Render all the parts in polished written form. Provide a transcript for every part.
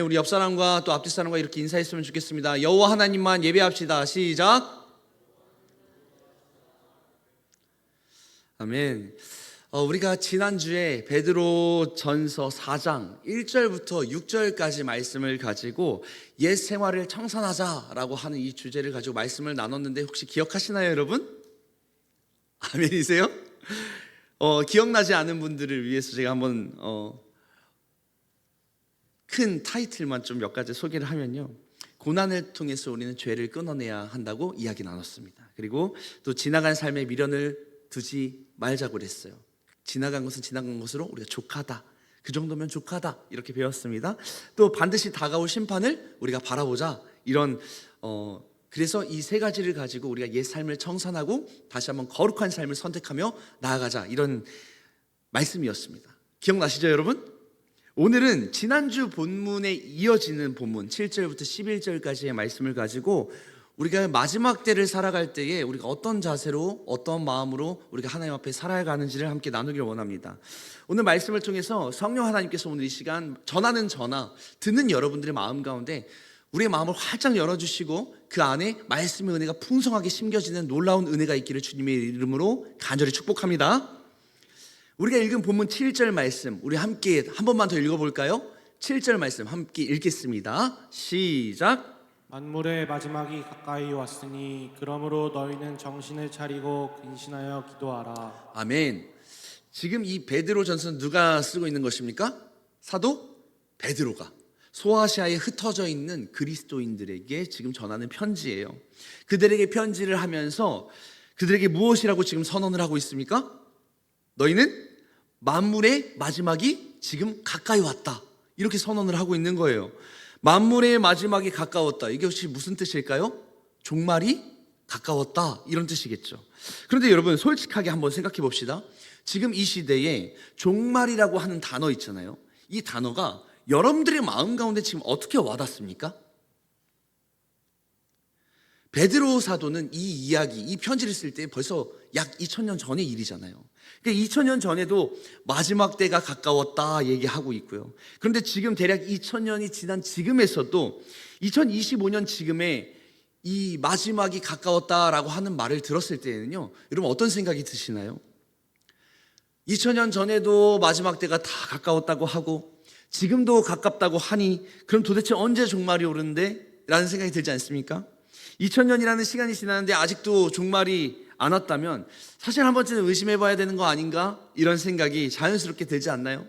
우리 옆 사람과 또 앞뒤 사람과 이렇게 인사했으면 좋겠습니다. 여호와 하나님만 예배합시다. 시작. 아멘. 우리가 지난주에 베드로 전서 4장 1절부터 6절까지 말씀을 가지고 옛 생활을 청산하자라고 하는 이 주제를 가지고 말씀을 나눴는데 혹시 기억하시나요, 여러분? 아멘이세요? 기억나지 않은 분들을 위해서 제가 한번 큰 타이틀만 좀 몇 가지 소개를 하면요, 고난을 통해서 우리는 죄를 끊어내야 한다고 이야기 나눴습니다. 그리고 또 지나간 삶에 미련을 두지 말자고 그랬어요. 지나간 것은 지나간 것으로 우리가 족하다, 그 정도면 족하다, 이렇게 배웠습니다. 또 반드시 다가올 심판을 우리가 바라보자, 이런 그래서 이 세 가지를 가지고 우리가 옛 삶을 청산하고 다시 한번 거룩한 삶을 선택하며 나아가자, 이런 말씀이었습니다. 기억나시죠, 여러분? 오늘은 지난주 본문에 이어지는 본문 7절부터 11절까지의 말씀을 가지고 우리가 마지막 때를 살아갈 때에 우리가 어떤 자세로, 어떤 마음으로 우리가 하나님 앞에 살아가는지를 함께 나누기를 원합니다. 오늘 말씀을 통해서 성령 하나님께서 오늘 이 시간 전하는 전하, 듣는 여러분들의 마음 가운데 우리의 마음을 활짝 열어주시고 그 안에 말씀의 은혜가 풍성하게 심겨지는 놀라운 은혜가 있기를 주님의 이름으로 간절히 축복합니다. 우리가 읽은 본문 7절 말씀, 우리 함께 한 번만 더 읽어볼까요? 7절 말씀 함께 읽겠습니다. 시작. 만물의 마지막이 가까이 왔으니 그러므로 너희는 정신을 차리고 근신하여 기도하라. 아멘. 지금 이 베드로 전서는 누가 쓰고 있는 것입니까? 사도 베드로가 소아시아에 흩어져 있는 그리스도인들에게 지금 전하는 편지예요. 그들에게 편지를 하면서 그들에게 무엇이라고 지금 선언을 하고 있습니까? 너희는 만물의 마지막이 지금 가까이 왔다, 이렇게 선언을 하고 있는 거예요. 만물의 마지막이 가까웠다, 이게 혹시 무슨 뜻일까요? 종말이 가까웠다, 이런 뜻이겠죠. 그런데 여러분, 솔직하게 한번 생각해 봅시다. 지금 이 시대에 종말이라고 하는 단어 있잖아요. 이 단어가 여러분들의 마음 가운데 지금 어떻게 와닿습니까? 베드로 사도는 이 이야기, 이 편지를 쓸 때 벌써 약 2000년 전의 일이잖아요. 그러니까 2000년 전에도 마지막 때가 가까웠다 얘기하고 있고요. 그런데 지금 대략 2000년이 지난 지금에서도 2025년 지금에 이 마지막이 가까웠다라고 하는 말을 들었을 때에는요, 여러분 어떤 생각이 드시나요? 2000년 전에도 마지막 때가 다 가까웠다고 하고 지금도 가깝다고 하니 그럼 도대체 언제 종말이 오는데? 라는 생각이 들지 않습니까? 2000년이라는 시간이 지났는데 아직도 종말이 안 왔다면 사실 한 번쯤은 의심해 봐야 되는 거 아닌가? 이런 생각이 자연스럽게 들지 않나요?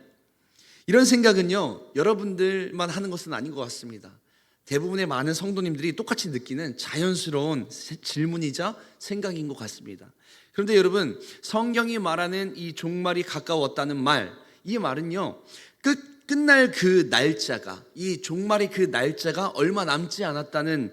이런 생각은요, 여러분들만 하는 것은 아닌 것 같습니다. 대부분의 많은 성도님들이 똑같이 느끼는 자연스러운 질문이자 생각인 것 같습니다. 그런데 여러분, 성경이 말하는 이 종말이 가까웠다는 말, 이 말은요, 끝날 그 날짜가, 이 종말의 그 날짜가 얼마 남지 않았다는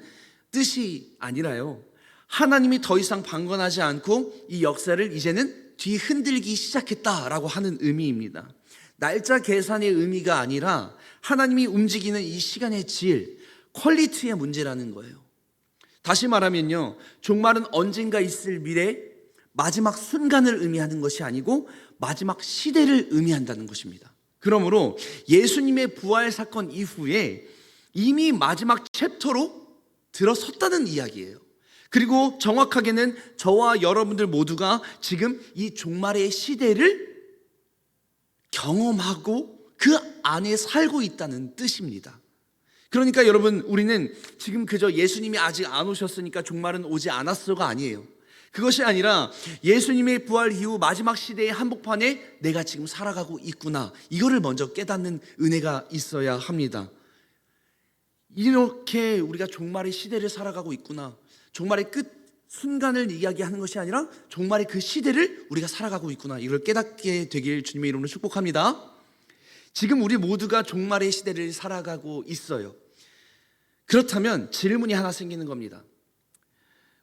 뜻이 아니라요, 하나님이 더 이상 방관하지 않고 이 역사를 이제는 뒤흔들기 시작했다라고 하는 의미입니다. 날짜 계산의 의미가 아니라 하나님이 움직이는 이 시간의 질, 퀄리티의 문제라는 거예요. 다시 말하면요, 종말은 언젠가 있을 미래, 마지막 순간을 의미하는 것이 아니고 마지막 시대를 의미한다는 것입니다. 그러므로 예수님의 부활 사건 이후에 이미 마지막 챕터로 들어섰다는 이야기예요. 그리고 정확하게는 저와 여러분들 모두가 지금 이 종말의 시대를 경험하고 그 안에 살고 있다는 뜻입니다. 그러니까 여러분, 우리는 지금 그저 예수님이 아직 안 오셨으니까 종말은 오지 않았어가 아니에요. 그것이 아니라 예수님의 부활 이후 마지막 시대의 한복판에 내가 지금 살아가고 있구나, 이거를 먼저 깨닫는 은혜가 있어야 합니다. 이렇게 우리가 종말의 시대를 살아가고 있구나, 종말의 끝 순간을 이야기하는 것이 아니라 종말의 그 시대를 우리가 살아가고 있구나, 이걸 깨닫게 되길 주님의 이름으로 축복합니다. 지금 우리 모두가 종말의 시대를 살아가고 있어요. 그렇다면 질문이 하나 생기는 겁니다.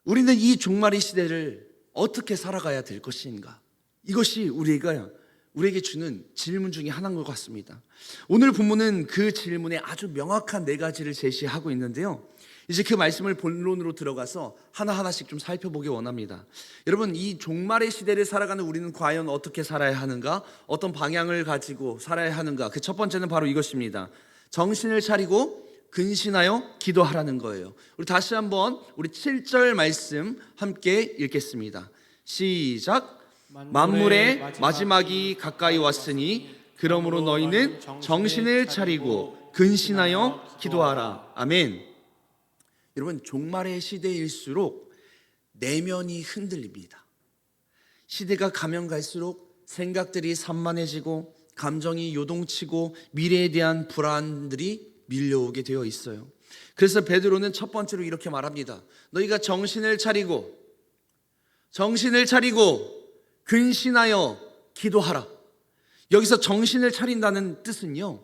우리는 이 종말의 시대를 어떻게 살아가야 될 것인가? 이것이 우리에게 주는 질문 중에 하나인 것 같습니다. 오늘 본문은 그 질문에 아주 명확한 4가지를 제시하고 있는데요, 이제 그 말씀을 본론으로 들어가서 하나하나씩 좀 살펴보기 원합니다. 여러분, 이 종말의 시대를 살아가는 우리는 과연 어떻게 살아야 하는가? 어떤 방향을 가지고 살아야 하는가? 그 첫 번째는 바로 이것입니다. 정신을 차리고 근신하여 기도하라는 거예요. 우리 다시 한번 우리 7절 말씀 함께 읽겠습니다. 시작. 만물의 마지막이 가까이 왔으니 그러므로 너희는 정신을 차리고 근신하여 기도하라. 아멘. 여러분, 종말의 시대일수록 내면이 흔들립니다. 시대가 가면 갈수록 생각들이 산만해지고 감정이 요동치고 미래에 대한 불안들이 밀려오게 되어 있어요. 그래서 베드로는 첫 번째로 이렇게 말합니다. 너희가 정신을 차리고 근신하여 기도하라. 여기서 정신을 차린다는 뜻은요,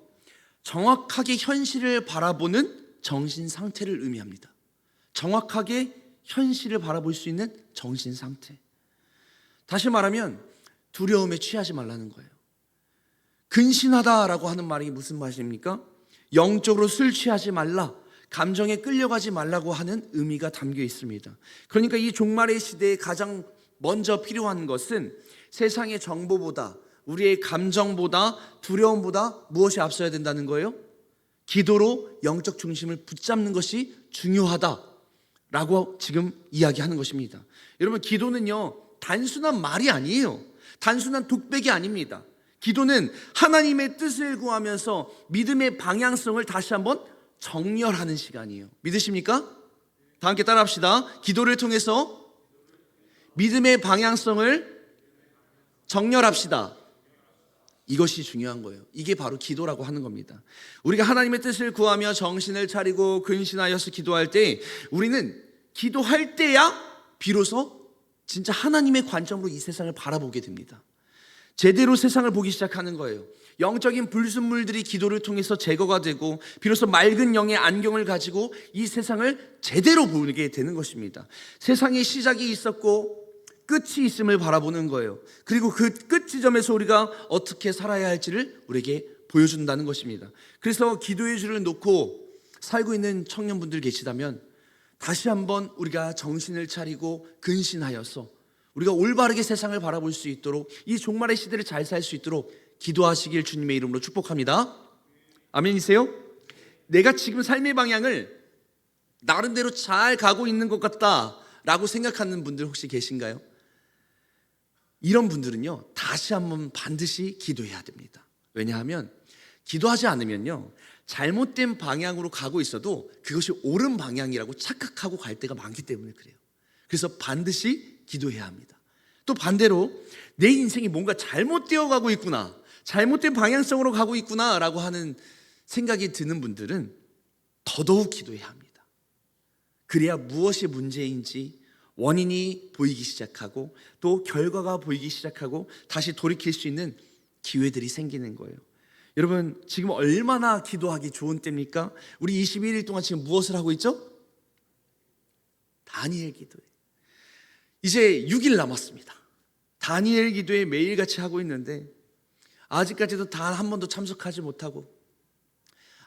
정확하게 현실을 바라보는 정신 상태를 의미합니다. 정확하게 현실을 바라볼 수 있는 정신 상태. 다시 말하면 두려움에 취하지 말라는 거예요. 근신하다라고 하는 말이 무슨 말입니까? 영적으로 술 취하지 말라, 감정에 끌려가지 말라고 하는 의미가 담겨 있습니다. 그러니까 이 종말의 시대에 가장 먼저 필요한 것은 세상의 정보보다, 우리의 감정보다, 두려움보다 무엇이 앞서야 된다는 거예요? 기도로 영적 중심을 붙잡는 것이 중요하다라고 지금 이야기하는 것입니다. 여러분, 기도는요, 단순한 말이 아니에요. 단순한 독백이 아닙니다. 기도는 하나님의 뜻을 구하면서 믿음의 방향성을 다시 한번 정렬하는 시간이에요. 믿으십니까? 다 함께 따라합시다. 기도를 통해서 믿음의 방향성을 정렬합시다. 이것이 중요한 거예요. 이게 바로 기도라고 하는 겁니다. 우리가 하나님의 뜻을 구하며 정신을 차리고 근신하여서 기도할 때, 우리는 기도할 때야 비로소 진짜 하나님의 관점으로 이 세상을 바라보게 됩니다. 제대로 세상을 보기 시작하는 거예요. 영적인 불순물들이 기도를 통해서 제거가 되고 비로소 맑은 영의 안경을 가지고 이 세상을 제대로 보게 되는 것입니다. 세상의 시작이 있었고 끝이 있음을 바라보는 거예요. 그리고 그 끝 지점에서 우리가 어떻게 살아야 할지를 우리에게 보여준다는 것입니다. 그래서 기도의 줄을 놓고 살고 있는 청년분들 계시다면 다시 한번 우리가 정신을 차리고 근신하여서 우리가 올바르게 세상을 바라볼 수 있도록, 이 종말의 시대를 잘 살 수 있도록 기도하시길 주님의 이름으로 축복합니다. 아멘이세요? 내가 지금 삶의 방향을 나름대로 잘 가고 있는 것 같다라고 생각하는 분들 혹시 계신가요? 이런 분들은요, 다시 한번 반드시 기도해야 됩니다. 왜냐하면 기도하지 않으면요, 잘못된 방향으로 가고 있어도 그것이 옳은 방향이라고 착각하고 갈 때가 많기 때문에 그래요. 그래서 반드시 기도해야 합니다. 또 반대로 내 인생이 뭔가 잘못되어 가고 있구나, 잘못된 방향성으로 가고 있구나 라고 하는 생각이 드는 분들은 더더욱 기도해야 합니다. 그래야 무엇이 문제인지 원인이 보이기 시작하고 또 결과가 보이기 시작하고 다시 돌이킬 수 있는 기회들이 생기는 거예요. 여러분, 지금 얼마나 기도하기 좋은 때입니까? 우리 21일 동안 지금 무엇을 하고 있죠? 다니엘 기도에 이제 6일 남았습니다. 다니엘 기도에 매일같이 하고 있는데 아직까지도 단 한 번도 참석하지 못하고,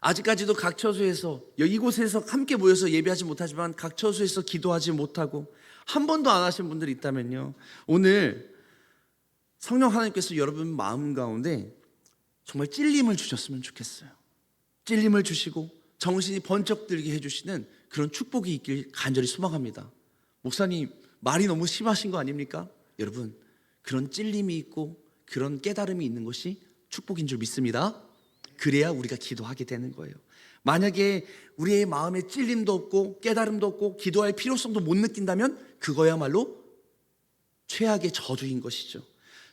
아직까지도 각 처소에서, 이곳에서 함께 모여서 예배하지 못하지만 각 처소에서 기도하지 못하고 한 번도 안 하신 분들이 있다면요, 오늘 성령 하나님께서 여러분 마음 가운데 정말 찔림을 주셨으면 좋겠어요. 찔림을 주시고 정신이 번쩍 들게 해주시는 그런 축복이 있길 간절히 소망합니다. 목사님, 말이 너무 심하신 거 아닙니까? 여러분, 그런 찔림이 있고 그런 깨달음이 있는 것이 축복인 줄 믿습니다. 그래야 우리가 기도하게 되는 거예요. 만약에 우리의 마음에 찔림도 없고 깨달음도 없고 기도할 필요성도 못 느낀다면 그거야말로 최악의 저주인 것이죠.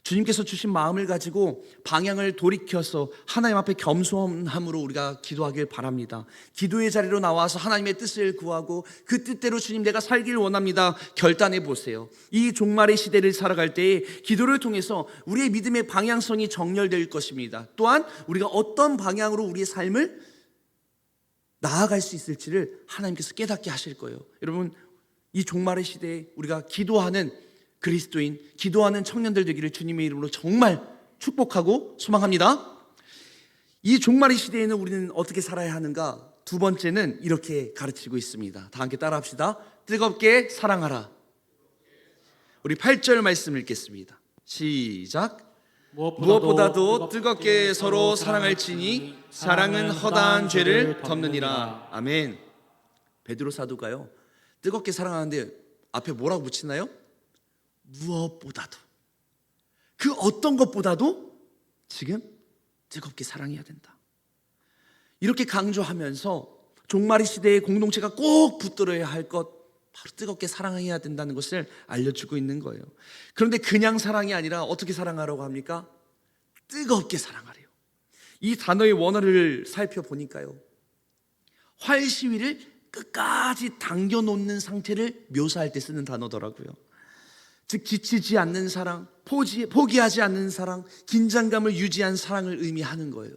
주님께서 주신 마음을 가지고 방향을 돌이켜서 하나님 앞에 겸손함으로 우리가 기도하길 바랍니다. 기도의 자리로 나와서 하나님의 뜻을 구하고 그 뜻대로 주님, 내가 살길 원합니다, 결단해 보세요. 이 종말의 시대를 살아갈 때에 기도를 통해서 우리의 믿음의 방향성이 정렬될 것입니다. 또한 우리가 어떤 방향으로 우리의 삶을 나아갈 수 있을지를 하나님께서 깨닫게 하실 거예요. 여러분, 이 종말의 시대에 우리가 기도하는 그리스도인, 기도하는 청년들 되기를 주님의 이름으로 정말 축복하고 소망합니다. 이 종말의 시대에는 우리는 어떻게 살아야 하는가? 두 번째는 이렇게 가르치고 있습니다. 다 함께 따라합시다. 뜨겁게 사랑하라. 우리 8절 말씀 읽겠습니다. 시작. 무엇보다도 뜨겁게 서로 사랑할지니 사랑은 허다한 죄를 덮느니라. 아멘. 베드로 사도가요, 뜨겁게 사랑하는데 앞에 뭐라고 붙이나요? 무엇보다도, 그 어떤 것보다도 지금 뜨겁게 사랑해야 된다, 이렇게 강조하면서 종말의 시대의 공동체가 꼭 붙들어야 할 것, 바로 뜨겁게 사랑해야 된다는 것을 알려주고 있는 거예요. 그런데 그냥 사랑이 아니라 어떻게 사랑하라고 합니까? 뜨겁게 사랑하래요. 이 단어의 원어를 살펴보니까요, 활시위를 끝까지 당겨놓는 상태를 묘사할 때 쓰는 단어더라고요. 즉 지치지 않는 사랑, 포기하지 않는 사랑, 긴장감을 유지한 사랑을 의미하는 거예요.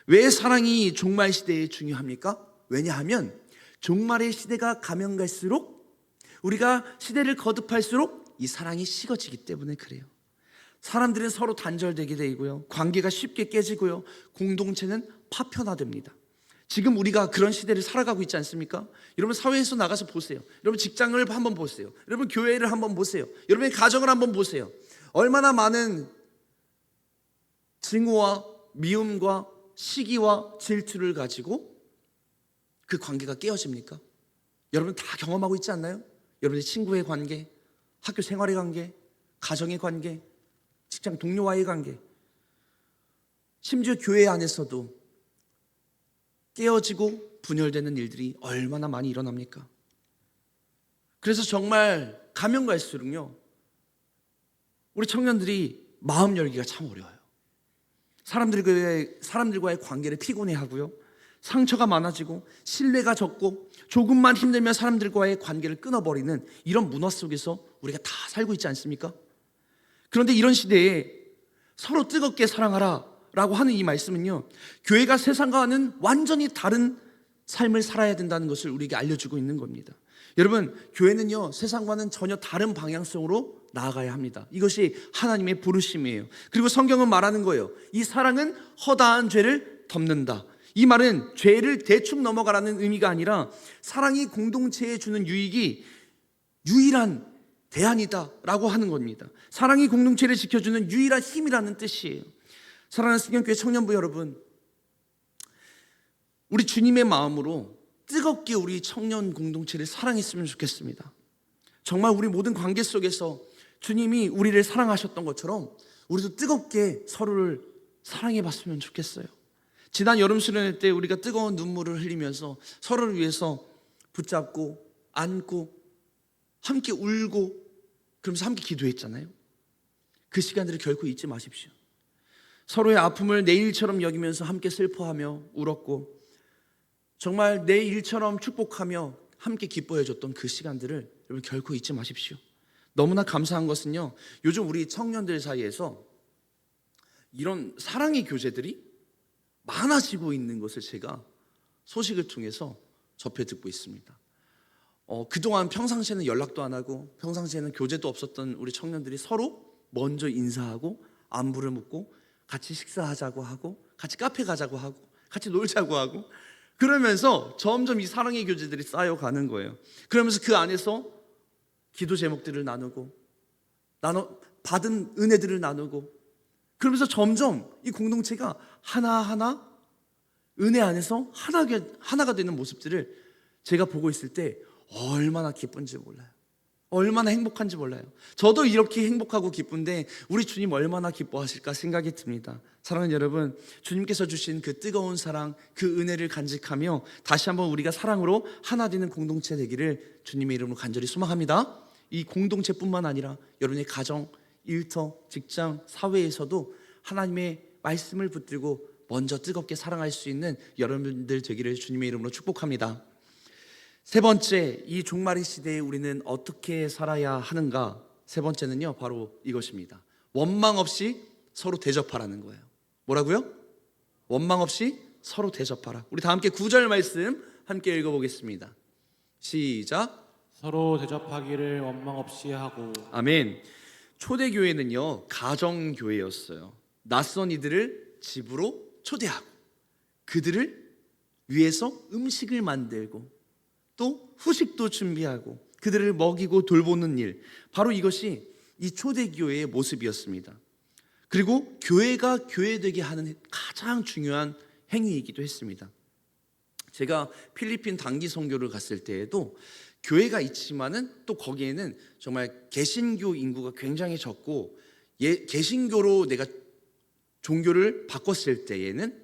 왜 사랑이 종말 시대에 중요합니까? 왜냐하면 종말의 시대가 가면 갈수록, 우리가 시대를 거듭할수록 이 사랑이 식어지기 때문에 그래요. 사람들은 서로 단절되게 되고요, 관계가 쉽게 깨지고요, 공동체는 파편화됩니다. 지금 우리가 그런 시대를 살아가고 있지 않습니까? 여러분 사회에서 나가서 보세요. 여러분 직장을 한번 보세요. 여러분 교회를 한번 보세요. 여러분의 가정을 한번 보세요. 얼마나 많은 증오와 미움과 시기와 질투를 가지고 그 관계가 깨어집니까? 여러분 다 경험하고 있지 않나요? 여러분의 친구의 관계, 학교 생활의 관계, 가정의 관계, 직장 동료와의 관계, 심지어 교회 안에서도 깨어지고 분열되는 일들이 얼마나 많이 일어납니까? 그래서 정말 가면 갈수록요, 우리 청년들이 마음 열기가 참 어려워요. 사람들과의 관계를 피곤해하고요, 상처가 많아지고 신뢰가 적고 조금만 힘들면 사람들과의 관계를 끊어버리는 이런 문화 속에서 우리가 다 살고 있지 않습니까? 그런데 이런 시대에 서로 뜨겁게 사랑하라 라고 하는 이 말씀은요, 교회가 세상과는 완전히 다른 삶을 살아야 된다는 것을 우리에게 알려주고 있는 겁니다. 여러분, 교회는요 세상과는 전혀 다른 방향성으로 나아가야 합니다. 이것이 하나님의 부르심이에요. 그리고 성경은 말하는 거예요. 이 사랑은 허다한 죄를 덮는다. 이 말은 죄를 대충 넘어가라는 의미가 아니라 사랑이 공동체에 주는 유익이 유일한 대안이다 라고 하는 겁니다. 사랑이 공동체를 지켜주는 유일한 힘이라는 뜻이에요. 사랑하는 승경교회 청년부 여러분, 우리 주님의 마음으로 뜨겁게 우리 청년 공동체를 사랑했으면 좋겠습니다. 정말 우리 모든 관계 속에서 주님이 우리를 사랑하셨던 것처럼 우리도 뜨겁게 서로를 사랑해 봤으면 좋겠어요. 지난 여름 수련회 때 우리가 뜨거운 눈물을 흘리면서 서로를 위해서 붙잡고 안고 함께 울고 그러면서 함께 기도했잖아요. 그 시간들을 결코 잊지 마십시오. 서로의 아픔을 내 일처럼 여기면서 함께 슬퍼하며 울었고, 정말 내 일처럼 축복하며 함께 기뻐해줬던 그 시간들을 여러분 결코 잊지 마십시오. 너무나 감사한 것은요, 요즘 우리 청년들 사이에서 이런 사랑의 교제들이 많아지고 있는 것을 제가 소식을 통해서 접해 듣고 있습니다. 그동안 평상시에는 연락도 안 하고 평상시에는 교제도 없었던 우리 청년들이 서로 먼저 인사하고 안부를 묻고 같이 식사하자고 하고 같이 카페 가자고 하고 같이 놀자고 하고, 그러면서 점점 이 사랑의 교제들이 쌓여가는 거예요. 그러면서 그 안에서 기도 제목들을 나누고 받은 은혜들을 나누고, 그러면서 점점 이 공동체가 하나하나 은혜 안에서 하나가 되는 모습들을 제가 보고 있을 때 얼마나 기쁜지 몰라요. 얼마나 행복한지 몰라요. 저도 이렇게 행복하고 기쁜데 우리 주님 얼마나 기뻐하실까 생각이 듭니다. 사랑하는 여러분, 주님께서 주신 그 뜨거운 사랑, 그 은혜를 간직하며 다시 한번 우리가 사랑으로 하나 되는 공동체 되기를 주님의 이름으로 간절히 소망합니다. 이 공동체뿐만 아니라 여러분의 가정, 일터, 직장, 사회에서도 하나님의 말씀을 붙들고 먼저 뜨겁게 사랑할 수 있는 여러분들 되기를 주님의 이름으로 축복합니다. 세 번째, 이 종말의 시대에 우리는 어떻게 살아야 하는가? 세 번째는요, 바로 이것입니다. 원망 없이 서로 대접하라는 거예요. 뭐라고요? 원망 없이 서로 대접하라. 우리 다 함께 9절 말씀 함께 읽어보겠습니다. 시작. 서로 대접하기를 원망 없이 하고. 아멘. 초대교회는요, 가정교회였어요. 낯선 이들을 집으로 초대하고 그들을 위해서 음식을 만들고 또 후식도 준비하고 그들을 먹이고 돌보는 일, 바로 이것이 이 초대교회의 모습이었습니다. 그리고 교회가 교회되게 하는 가장 중요한 행위이기도 했습니다. 제가 필리핀 단기 선교를 갔을 때에도 교회가 있지만은 또 거기에는 정말 개신교 인구가 굉장히 적고 개신교로 내가 종교를 바꿨을 때에는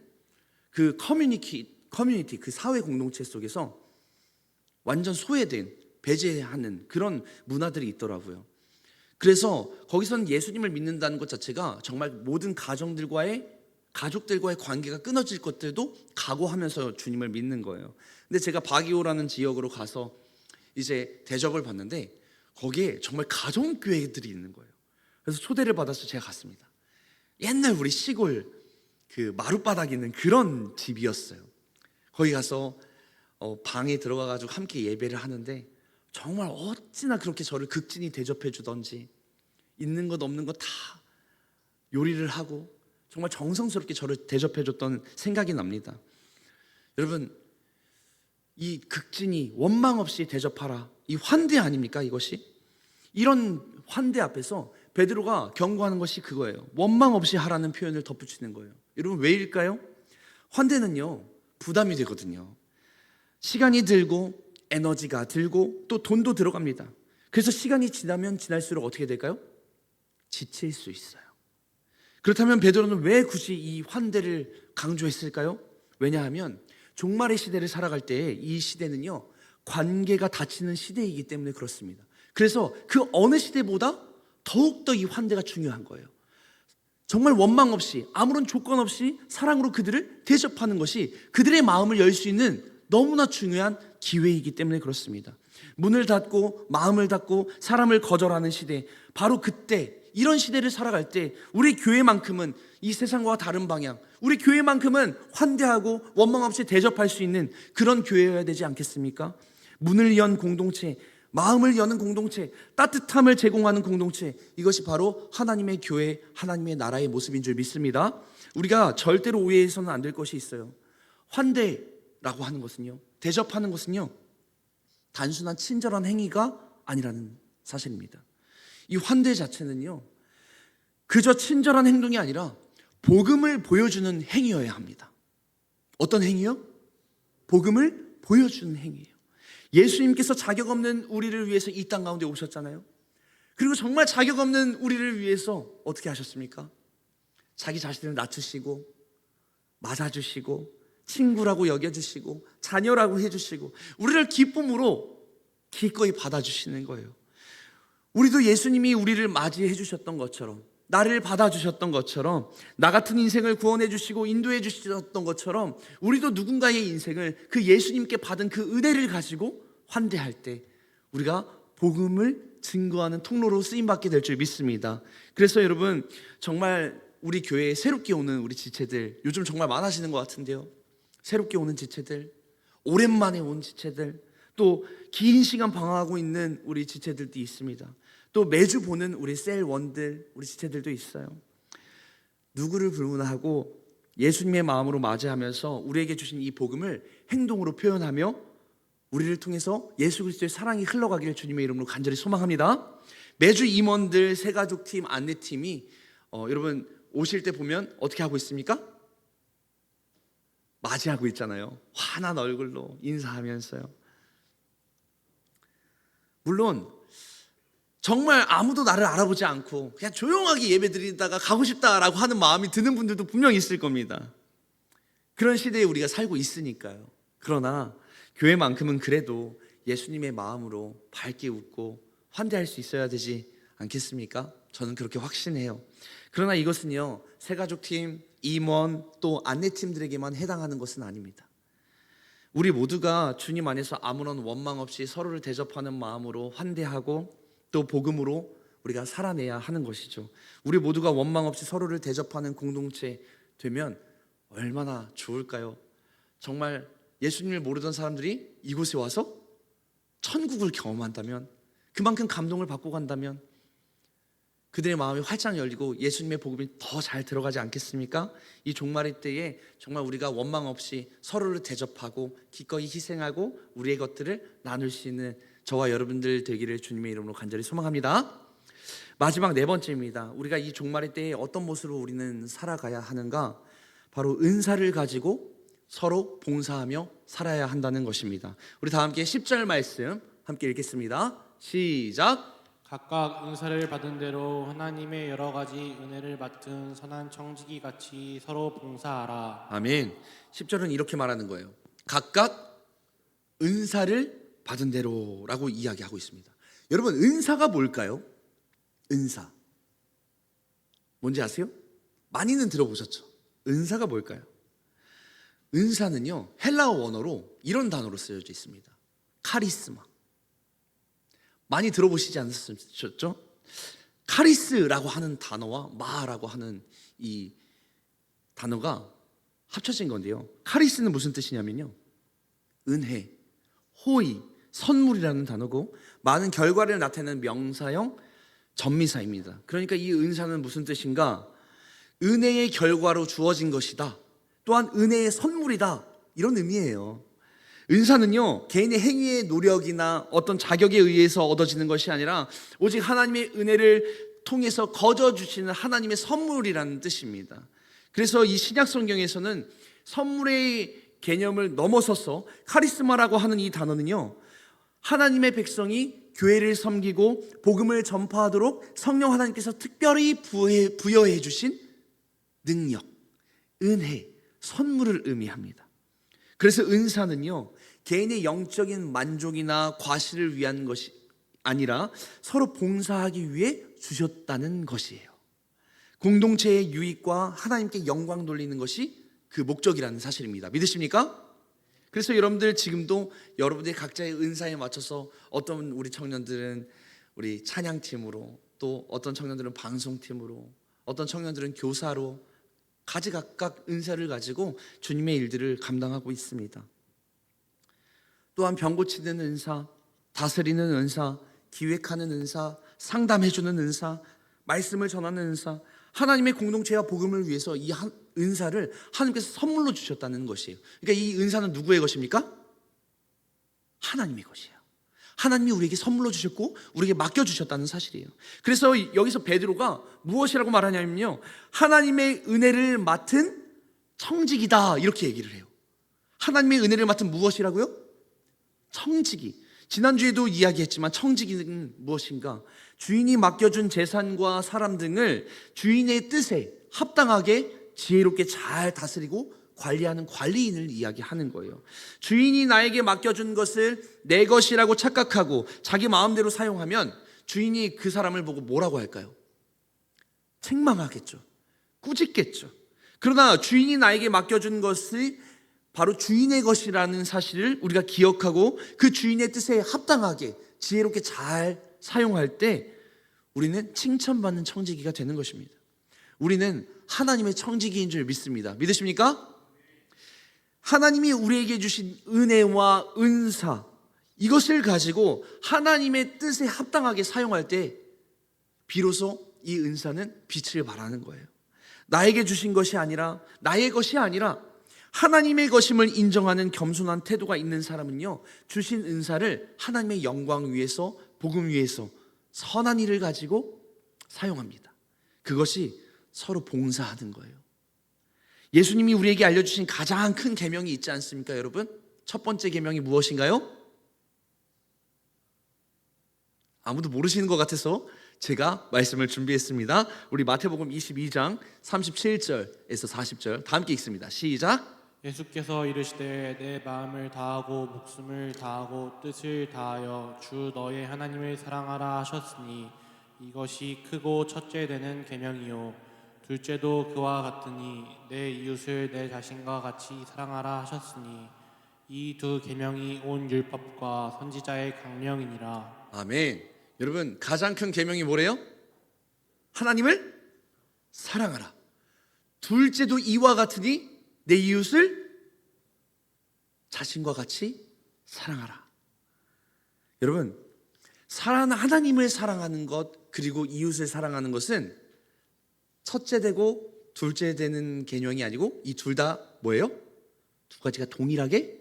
그 커뮤니티 그 사회 공동체 속에서 완전 소외된 배제하는 그런 문화들이 있더라고요. 그래서 거기서는 예수님을 믿는다는 것 자체가 정말 모든 가족들과의 관계가 끊어질 것들도 각오하면서 주님을 믿는 거예요. 근데 제가 바기오라는 지역으로 가서 이제 대접을 받는데 거기에 정말 가정교회들이 있는 거예요. 그래서 초대를 받아서 제가 갔습니다. 옛날 우리 시골 그 마룻바닥 있는 그런 집이었어요. 거기 가서 방에 들어가가지고 함께 예배를 하는데 정말 어찌나 그렇게 저를 극진히 대접해 주던지 있는 것 없는 것 다 요리를 하고 정말 정성스럽게 저를 대접해 줬던 생각이 납니다. 여러분, 이 극진히 원망 없이 대접하라, 이 환대 아닙니까? 이것이 이런 환대 앞에서 베드로가 경고하는 것이 그거예요. 원망 없이 하라는 표현을 덧붙이는 거예요. 여러분, 왜일까요? 환대는요 부담이 되거든요. 시간이 들고 에너지가 들고 또 돈도 들어갑니다. 그래서 시간이 지나면 지날수록 어떻게 될까요? 지칠 수 있어요. 그렇다면 베드로는 왜 굳이 이 환대를 강조했을까요? 왜냐하면 종말의 시대를 살아갈 때 이 시대는요 관계가 닫히는 시대이기 때문에 그렇습니다. 그래서 그 어느 시대보다 더욱더 이 환대가 중요한 거예요. 정말 원망 없이 아무런 조건 없이 사랑으로 그들을 대접하는 것이 그들의 마음을 열 수 있는 너무나 중요한 기회이기 때문에 그렇습니다. 문을 닫고 마음을 닫고 사람을 거절하는 시대, 바로 그때 이런 시대를 살아갈 때 우리 교회만큼은 이 세상과 다른 방향, 우리 교회만큼은 환대하고 원망 없이 대접할 수 있는 그런 교회여야 되지 않겠습니까? 문을 연 공동체, 마음을 여는 공동체, 따뜻함을 제공하는 공동체, 이것이 바로 하나님의 교회, 하나님의 나라의 모습인 줄 믿습니다. 우리가 절대로 오해해서는 안 될 것이 있어요. 환대라고 하는 것은요, 대접하는 것은요 단순한 친절한 행위가 아니라는 사실입니다. 이 환대 자체는요 그저 친절한 행동이 아니라 복음을 보여주는 행위여야 합니다. 어떤 행위요? 복음을 보여주는 행위예요. 예수님께서 자격 없는 우리를 위해서 이 땅 가운데 오셨잖아요. 그리고 정말 자격 없는 우리를 위해서 어떻게 하셨습니까? 자기 자신을 낮추시고 맞아주시고 친구라고 여겨주시고 자녀라고 해주시고 우리를 기쁨으로 기꺼이 받아주시는 거예요. 우리도 예수님이 우리를 맞이해 주셨던 것처럼, 나를 받아주셨던 것처럼, 나 같은 인생을 구원해 주시고 인도해 주셨던 것처럼 우리도 누군가의 인생을 그 예수님께 받은 그 은혜를 가지고 환대할 때 우리가 복음을 증거하는 통로로 쓰임받게 될 줄 믿습니다. 그래서 여러분, 정말 우리 교회에 새롭게 오는 우리 지체들 요즘 정말 많아지는 것 같은데요. 새롭게 오는 지체들, 오랜만에 온 지체들, 또 긴 시간 방황하고 있는 우리 지체들도 있습니다. 또 매주 보는 우리 셀원들, 우리 지체들도 있어요. 누구를 불문하고 예수님의 마음으로 맞이하면서 우리에게 주신 이 복음을 행동으로 표현하며 우리를 통해서 예수 그리스도의 사랑이 흘러가기를 주님의 이름으로 간절히 소망합니다. 매주 임원들, 새가족팀, 안내팀이 여러분 오실 때 보면 어떻게 하고 있습니까? 맞이하고 있잖아요. 환한 얼굴로 인사하면서요. 물론 정말 아무도 나를 알아보지 않고 그냥 조용하게 예배드리다가 가고 싶다라고 하는 마음이 드는 분들도 분명히 있을 겁니다. 그런 시대에 우리가 살고 있으니까요. 그러나 교회만큼은 그래도 예수님의 마음으로 밝게 웃고 환대할 수 있어야 되지 않겠습니까? 저는 그렇게 확신해요. 그러나 이것은요 새가족팀, 임원, 또 안내팀들에게만 해당하는 것은 아닙니다. 우리 모두가 주님 안에서 아무런 원망 없이 서로를 대접하는 마음으로 환대하고 또 복음으로 우리가 살아내야 하는 것이죠. 우리 모두가 원망 없이 서로를 대접하는 공동체 되면 얼마나 좋을까요? 정말 예수님을 모르던 사람들이 이곳에 와서 천국을 경험한다면, 그만큼 감동을 받고 간다면 그들의 마음이 활짝 열리고 예수님의 복음이 더 잘 들어가지 않겠습니까? 이 종말의 때에 정말 우리가 원망 없이 서로를 대접하고 기꺼이 희생하고 우리의 것들을 나눌 수 있는 저와 여러분들 되기를 주님의 이름으로 간절히 소망합니다. 마지막 네 번째입니다. 우리가 이 종말의 때에 어떤 모습으로 우리는 살아가야 하는가? 바로 은사를 가지고 서로 봉사하며 살아야 한다는 것입니다. 우리 다 함께 10절 말씀 함께 읽겠습니다. 시작. 각각 은사를 받은 대로 하나님의 여러 가지 은혜를 맡은 선한 청지기 같이 서로 봉사하라. 아멘. 10절은 이렇게 말하는 거예요. 각각 은사를 받은 대로라고 이야기하고 있습니다. 여러분, 은사가 뭘까요? 은사. 뭔지 아세요? 많이는 들어보셨죠? 은사가 뭘까요? 은사는요, 헬라어 원어로 이런 단어로 쓰여져 있습니다. 카리스마. 많이 들어보시지 않으셨죠? 카리스라고 하는 단어와 마라고 하는 이 단어가 합쳐진 건데요. 카리스는 무슨 뜻이냐면요, 은혜, 호의, 선물이라는 단어고 많은 결과를 나타내는 명사형 전미사입니다. 그러니까 이 은사는 무슨 뜻인가? 은혜의 결과로 주어진 것이다. 또한 은혜의 선물이다. 이런 의미예요. 은사는요, 개인의 행위의 노력이나 어떤 자격에 의해서 얻어지는 것이 아니라 오직 하나님의 은혜를 통해서 거저 주시는 하나님의 선물이라는 뜻입니다. 그래서 이 신약 성경에서는 선물의 개념을 넘어서서 카리스마라고 하는 이 단어는요, 하나님의 백성이 교회를 섬기고 복음을 전파하도록 성령 하나님께서 특별히 부여해 주신 능력, 은혜, 선물을 의미합니다. 그래서 은사는요, 개인의 영적인 만족이나 과시를 위한 것이 아니라 서로 봉사하기 위해 주셨다는 것이에요. 공동체의 유익과 하나님께 영광 돌리는 것이 그 목적이라는 사실입니다. 믿으십니까? 그래서 여러분들 지금도 여러분들의 각자의 은사에 맞춰서 어떤 우리 청년들은 우리 찬양팀으로, 또 어떤 청년들은 방송팀으로, 어떤 청년들은 교사로 각각 은사를 가지고 주님의 일들을 감당하고 있습니다. 또한 병 고치는 은사, 다스리는 은사, 기획하는 은사, 상담해주는 은사, 말씀을 전하는 은사, 하나님의 공동체와 복음을 위해서 이 은사를 하나님께서 선물로 주셨다는 것이에요. 그러니까 이 은사는 누구의 것입니까? 하나님의 것이에요. 하나님이 우리에게 선물로 주셨고 우리에게 맡겨주셨다는 사실이에요. 그래서 여기서 베드로가 무엇이라고 말하냐면요, 하나님의 은혜를 맡은 청지기다, 이렇게 얘기를 해요. 하나님의 은혜를 맡은 무엇이라고요? 청지기. 지난주에도 이야기했지만 청지기는 무엇인가? 주인이 맡겨준 재산과 사람 등을 주인의 뜻에 합당하게 지혜롭게 잘 다스리고 관리하는 관리인을 이야기하는 거예요. 주인이 나에게 맡겨준 것을 내 것이라고 착각하고 자기 마음대로 사용하면 주인이 그 사람을 보고 뭐라고 할까요? 책망하겠죠. 꾸짖겠죠. 그러나 주인이 나에게 맡겨준 것이 바로 주인의 것이라는 사실을 우리가 기억하고 그 주인의 뜻에 합당하게 지혜롭게 잘 사용할 때 우리는 칭찬받는 청지기가 되는 것입니다. 우리는 하나님의 청지기인 줄 믿습니다. 믿으십니까? 하나님이 우리에게 주신 은혜와 은사, 이것을 가지고 하나님의 뜻에 합당하게 사용할 때 비로소 이 은사는 빛을 발하는 거예요. 나에게 주신 것이 아니라, 나의 것이 아니라 하나님의 것임을 인정하는 겸손한 태도가 있는 사람은요, 주신 은사를 하나님의 영광 위해서, 복음 위해서 선한 일을 가지고 사용합니다. 그것이 서로 봉사하는 거예요. 예수님이 우리에게 알려주신 가장 큰 계명이 있지 않습니까, 여러분? 첫 번째 계명이 무엇인가요? 아무도 모르시는 것 같아서 제가 말씀을 준비했습니다. 우리 마태복음 22장 37절에서 40절 다 함께 읽습니다. 시작. 예수께서 이르시되 내 마음을 다하고 목숨을 다하고 뜻을 다하여 주 너의 하나님을 사랑하라 하셨으니 이것이 크고 첫째 되는 계명이요 둘째도 그와 같으니 내 이웃을 내 자신과 같이 사랑하라 하셨으니 이 두 계명이 온 율법과 선지자의 강령이니라. 아멘. 여러분, 가장 큰 계명이 뭐래요? 하나님을 사랑하라. 둘째도 이와 같으니 내 이웃을 자신과 같이 사랑하라. 여러분, 하나님을 사랑하는 것 그리고 이웃을 사랑하는 것은 첫째 되고 둘째 되는 계명이 아니고 이 둘 다 뭐예요? 두 가지가 동일하게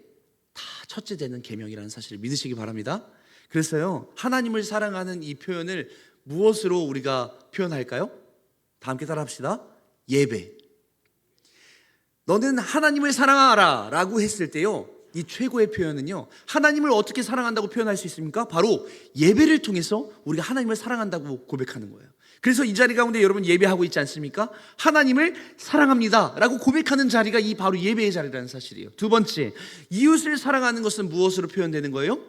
다 첫째 되는 계명이라는 사실을 믿으시기 바랍니다. 그래서요, 하나님을 사랑하는 이 표현을 무엇으로 우리가 표현할까요? 다 함께 따라합시다. 예배. 너는 하나님을 사랑하라 라고 했을 때요, 이 최고의 표현은요, 하나님을 어떻게 사랑한다고 표현할 수 있습니까? 바로 예배를 통해서 우리가 하나님을 사랑한다고 고백하는 거예요. 그래서 이 자리 가운데 여러분 예배하고 있지 않습니까? 하나님을 사랑합니다 라고 고백하는 자리가 이 바로 예배의 자리라는 사실이에요. 두 번째, 이웃을 사랑하는 것은 무엇으로 표현되는 거예요?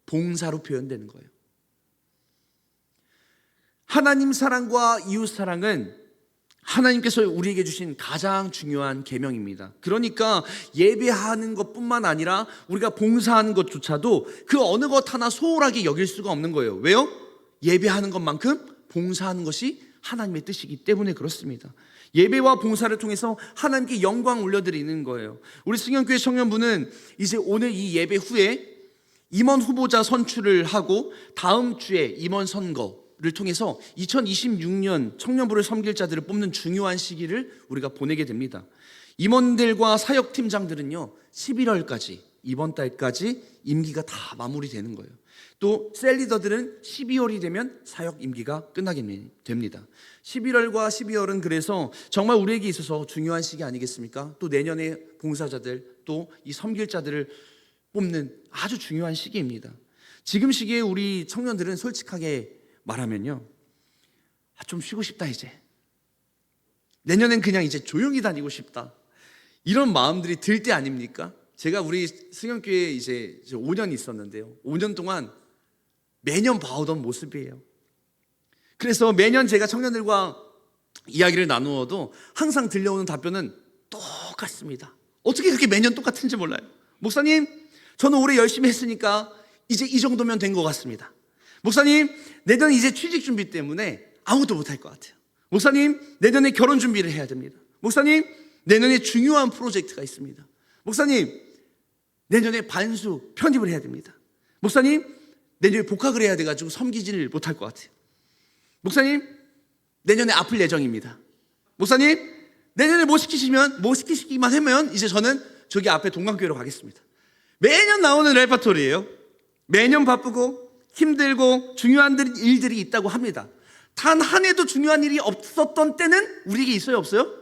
봉사로 표현되는 거예요. 하나님 사랑과 이웃 사랑은 하나님께서 우리에게 주신 가장 중요한 계명입니다. 그러니까 예배하는 것뿐만 아니라 우리가 봉사하는 것조차도 그 어느 것 하나 소홀하게 여길 수가 없는 거예요. 왜요? 예배하는 것만큼 봉사하는 것이 하나님의 뜻이기 때문에 그렇습니다. 예배와 봉사를 통해서 하나님께 영광 올려드리는 거예요. 우리 승현교회 청년부는 이제 오늘 이 예배 후에 임원 후보자 선출을 하고 다음 주에 임원 선거를 통해서 2026년 청년부를 섬길 자들을 뽑는 중요한 시기를 우리가 보내게 됩니다. 임원들과 사역팀장들은요 11월까지, 이번 달까지 임기가 다 마무리되는 거예요. 또 셀리더들은 12월이 되면 사역 임기가 끝나게 됩니다. 11월과 12월은 그래서 정말 우리에게 있어서 중요한 시기 아니겠습니까? 또 내년에 봉사자들, 또 이 섬길자들을 뽑는 아주 중요한 시기입니다. 지금 시기에 우리 청년들은 솔직하게 말하면요, 좀 쉬고 싶다 이제. 내년엔 그냥 이제 조용히 다니고 싶다. 이런 마음들이 들 때 아닙니까? 제가 우리 승현교회에 이제 5년 있었는데요. 5년 동안 매년 봐오던 모습이에요. 그래서 매년 제가 청년들과 이야기를 나누어도 항상 들려오는 답변은 똑같습니다. 어떻게 그렇게 매년 똑같은지 몰라요. 목사님, 저는 올해 열심히 했으니까 이제 이 정도면 된 것 같습니다. 목사님, 내년 이제 취직 준비 때문에 아무것도 못할 것 같아요. 목사님, 내년에 결혼 준비를 해야 됩니다. 목사님, 내년에 중요한 프로젝트가 있습니다. 목사님, 내년에 반수 편입을 해야 됩니다. 목사님, 내년에 복학을 해야 돼가지고 섬기지를 못할 것 같아요. 목사님, 내년에 아플 예정입니다. 목사님, 내년에 뭐 시키시기만 하면 이제 저는 저기 앞에 동강교회로 가겠습니다. 매년 나오는 레퍼토리예요. 매년 바쁘고 힘들고 중요한 일들이 있다고 합니다. 단 한 해도 중요한 일이 없었던 때는 우리에게 있어요, 없어요?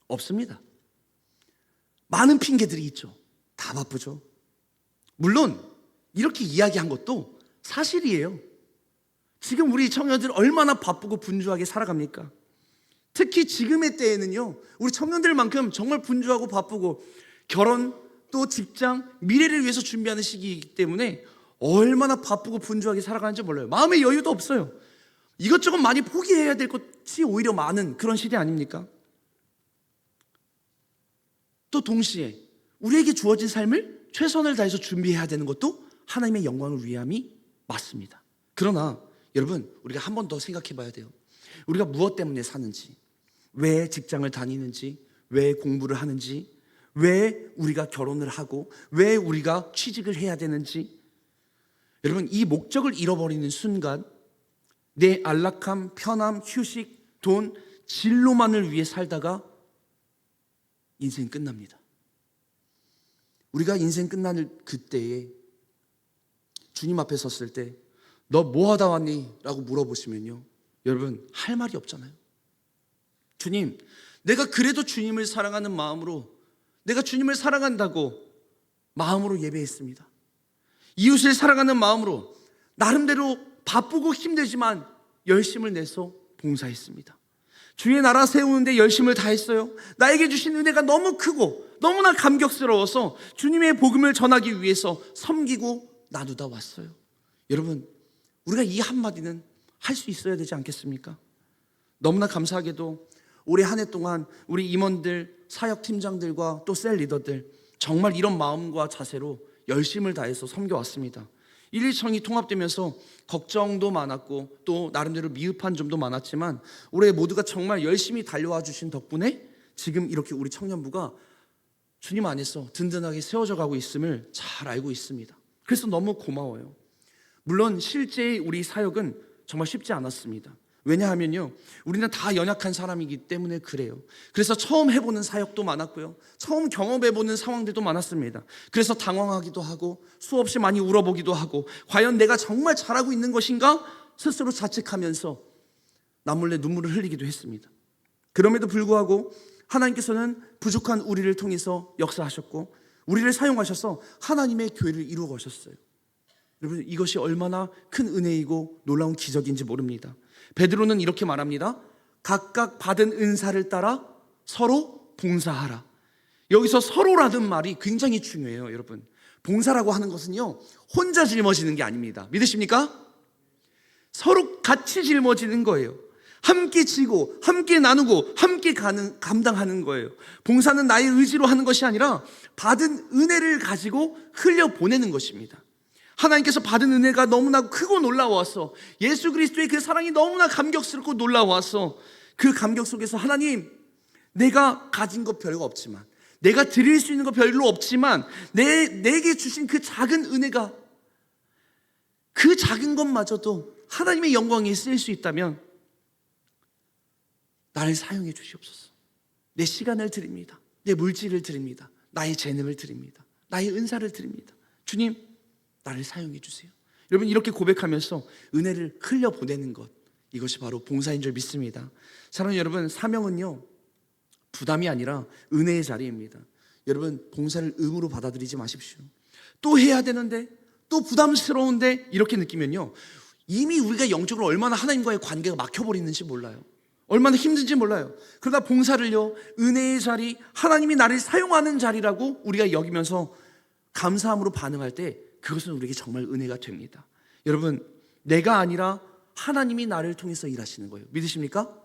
없습니다. 많은 핑계들이 있죠. 다 바쁘죠. 물론 이렇게 이야기한 것도 사실이에요. 지금 우리 청년들 얼마나 바쁘고 분주하게 살아갑니까? 특히 지금의 때에는요, 우리 청년들만큼 정말 분주하고 바쁘고 결혼, 또 직장, 미래를 위해서 준비하는 시기이기 때문에 얼마나 바쁘고 분주하게 살아가는지 몰라요. 마음의 여유도 없어요. 이것저것 많이 포기해야 될 것이 오히려 많은 그런 시대 아닙니까? 또 동시에 우리에게 주어진 삶을 최선을 다해서 준비해야 되는 것도 하나님의 영광을 위함이 맞습니다. 그러나 여러분, 우리가 한 번 더 생각해 봐야 돼요. 우리가 무엇 때문에 사는지, 왜 직장을 다니는지, 왜 공부를 하는지, 왜 우리가 결혼을 하고, 왜 우리가 취직을 해야 되는지. 여러분, 이 목적을 잃어버리는 순간 내 안락함, 편함, 휴식, 돈, 진로만을 위해 살다가 인생 끝납니다. 우리가 인생 끝나는 그때에 주님 앞에 섰을 때 너 뭐 하다 왔니? 라고 물어보시면요, 여러분 할 말이 없잖아요. 주님, 내가 그래도 주님을 사랑하는 마음으로, 내가 주님을 사랑한다고 마음으로 예배했습니다. 이웃을 사랑하는 마음으로 나름대로 바쁘고 힘들지만 열심을 내서 봉사했습니다. 주의 나라 세우는데 열심을 다했어요. 나에게 주신 은혜가 너무 크고 너무나 감격스러워서 주님의 복음을 전하기 위해서 섬기고 나누다 왔어요. 여러분, 우리가 이 한마디는 할 수 있어야 되지 않겠습니까? 너무나 감사하게도 올해 한 해 동안 우리 임원들, 사역팀장들과 또 셀 리더들 정말 이런 마음과 자세로 열심을 다해서 섬겨왔습니다. 1,2청이 통합되면서 걱정도 많았고 또 나름대로 미흡한 점도 많았지만 올해 모두가 정말 열심히 달려와 주신 덕분에 지금 이렇게 우리 청년부가 주님 안에서 든든하게 세워져 가고 있음을 잘 알고 있습니다. 그래서 너무 고마워요. 물론 실제 우리 사역은 정말 쉽지 않았습니다. 왜냐하면요, 우리는 다 연약한 사람이기 때문에 그래요. 그래서 처음 해보는 사역도 많았고요, 처음 경험해보는 상황들도 많았습니다. 그래서 당황하기도 하고 수없이 많이 울어보기도 하고 과연 내가 정말 잘하고 있는 것인가 스스로 자책하면서 남몰래 눈물을 흘리기도 했습니다. 그럼에도 불구하고 하나님께서는 부족한 우리를 통해서 역사하셨고 우리를 사용하셔서 하나님의 교회를 이루어 가셨어요. 여러분, 이것이 얼마나 큰 은혜이고 놀라운 기적인지 모릅니다. 베드로는 이렇게 말합니다. 각각 받은 은사를 따라 서로 봉사하라. 여기서 서로라는 말이 굉장히 중요해요. 여러분, 봉사라고 하는 것은요, 혼자 짊어지는 게 아닙니다. 믿으십니까? 서로 같이 짊어지는 거예요. 함께 지고 함께 나누고 함께 감당하는 거예요. 봉사는 나의 의지로 하는 것이 아니라 받은 은혜를 가지고 흘려보내는 것입니다. 하나님께서 받은 은혜가 너무나 크고 놀라워서 예수 그리스도의 그 사랑이 너무나 감격스럽고 놀라워서 그 감격 속에서 하나님, 내가 가진 것 별거 없지만, 내가 드릴 수 있는 거 별로 없지만 내게 주신 그 작은 은혜가, 그 작은 것마저도 하나님의 영광에 쓰일 수 있다면 나를 사용해 주시옵소서. 내 시간을 드립니다. 내 물질을 드립니다. 나의 재능을 드립니다. 나의 은사를 드립니다. 주님, 나를 사용해 주세요. 여러분, 이렇게 고백하면서 은혜를 흘려보내는 것, 이것이 바로 봉사인 줄 믿습니다. 사랑하는 여러분, 사명은요, 부담이 아니라 은혜의 자리입니다. 여러분, 봉사를 의무로 받아들이지 마십시오. 또 해야 되는데, 또 부담스러운데 이렇게 느끼면요, 이미 우리가 영적으로 얼마나 하나님과의 관계가 막혀버리는지 몰라요. 얼마나 힘든지 몰라요. 그러다 봉사를요, 은혜의 자리, 하나님이 나를 사용하는 자리라고 우리가 여기면서 감사함으로 반응할 때 그것은 우리에게 정말 은혜가 됩니다. 여러분, 내가 아니라 하나님이 나를 통해서 일하시는 거예요. 믿으십니까?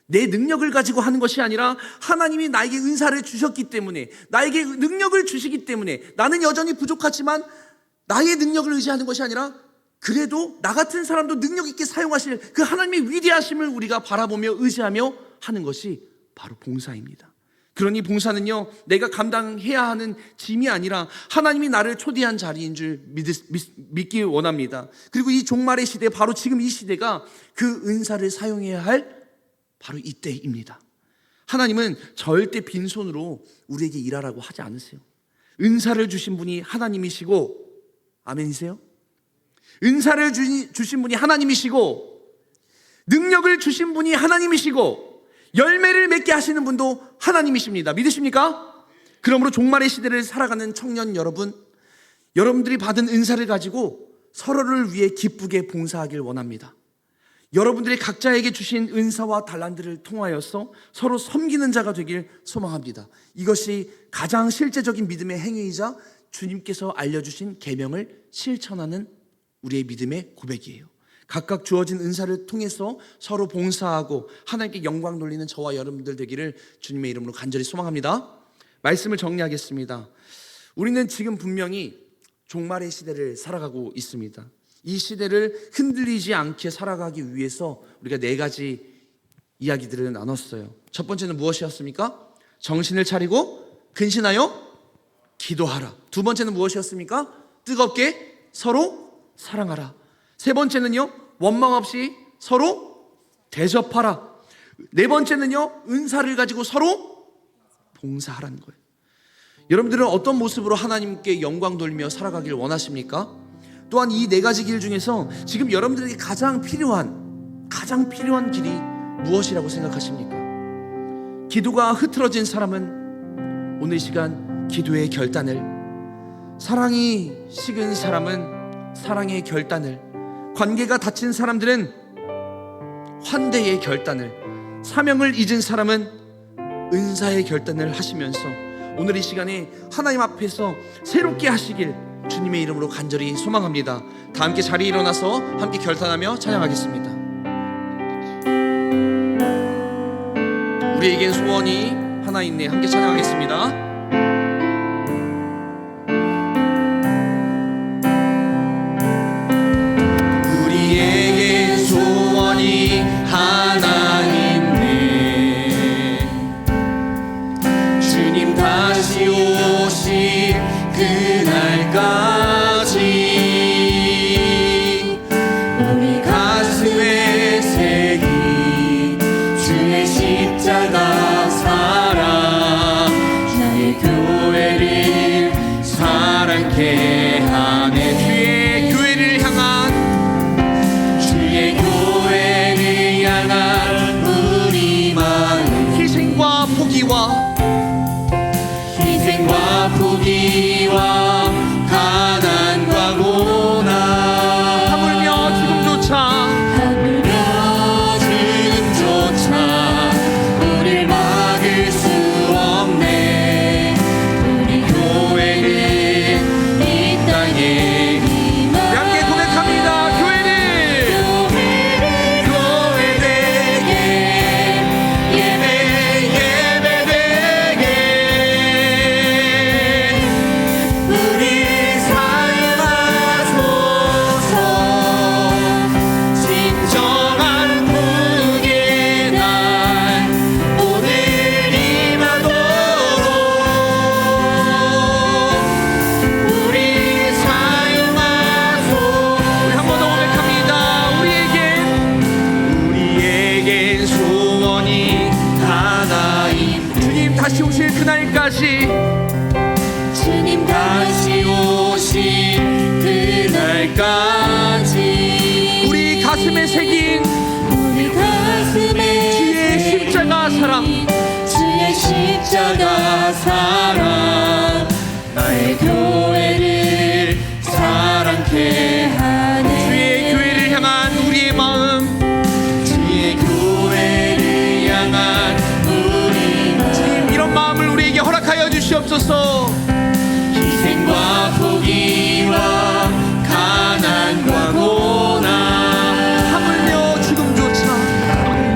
내 능력을 가지고 하는 것이 아니라 하나님이 나에게 은사를 주셨기 때문에, 나에게 능력을 주시기 때문에, 나는 여전히 부족하지만 나의 능력을 의지하는 것이 아니라 그래도 나 같은 사람도 능력 있게 사용하실 그 하나님의 위대하심을 우리가 바라보며 의지하며 하는 것이 바로 봉사입니다. 그러니 봉사는요, 내가 감당해야 하는 짐이 아니라 하나님이 나를 초대한 자리인 줄 믿기 원합니다. 그리고 이 종말의 시대, 바로 지금 이 시대가 그 은사를 사용해야 할 바로 이때입니다. 하나님은 절대 빈손으로 우리에게 일하라고 하지 않으세요. 은사를 주신 분이 하나님이시고, 아멘이세요? 은사를 주신 분이 하나님이시고, 능력을 주신 분이 하나님이시고, 열매를 맺게 하시는 분도 하나님이십니다. 믿으십니까? 그러므로 종말의 시대를 살아가는 청년 여러분, 여러분들이 받은 은사를 가지고 서로를 위해 기쁘게 봉사하길 원합니다. 여러분들이 각자에게 주신 은사와 달란트를 통하여서 서로 섬기는 자가 되길 소망합니다. 이것이 가장 실제적인 믿음의 행위이자 주님께서 알려주신 계명을 실천하는 우리의 믿음의 고백이에요. 각각 주어진 은사를 통해서 서로 봉사하고 하나님께 영광 돌리는 저와 여러분들 되기를 주님의 이름으로 간절히 소망합니다. 말씀을 정리하겠습니다. 우리는 지금 분명히 종말의 시대를 살아가고 있습니다. 이 시대를 흔들리지 않게 살아가기 위해서 우리가 4가지 이야기들을 나눴어요. 첫 번째는 무엇이었습니까? 정신을 차리고 근신하여 기도하라. 두 번째는 무엇이었습니까? 뜨겁게 서로 사랑하라. 세 번째는요, 원망 없이 서로 대접하라. 네 번째는요, 은사를 가지고 서로 봉사하라는 거예요. 여러분들은 어떤 모습으로 하나님께 영광 돌리며 살아가길 원하십니까? 또한 이 4가지 길 중에서 지금 여러분들에게 가장 필요한 길이 무엇이라고 생각하십니까? 기도가 흐트러진 사람은 오늘 시간 기도의 결단을, 사랑이 식은 사람은 사랑의 결단을, 관계가 닫힌 사람들은 환대의 결단을, 사명을 잊은 사람은 은사의 결단을 하시면서 오늘 이 시간에 하나님 앞에서 새롭게 하시길 주님의 이름으로 간절히 소망합니다. 다 함께 자리에 일어나서 함께 결단하며 찬양하겠습니다. 우리에겐 소원이 하나 있네. 함께 찬양하겠습니다. 하나 있네. 주님 다시 오실 그날까지 우리 가슴에 새긴 주의 십자가 사랑, 주의 그날까지 주님 다시 오실 그날까지 우리 가슴에 새긴 우리 가슴에 주의 십자가 사랑, 주의 십자가 사랑 나의 교회를 사랑케 하네 주의 교회를 향한 우리의 마음, 주의 교회를 향한 우리 마음 이런 마음을 우리에게 허락하여 주시옵소서. 희생과 포기와 가난과 고난 하물며 죽음조차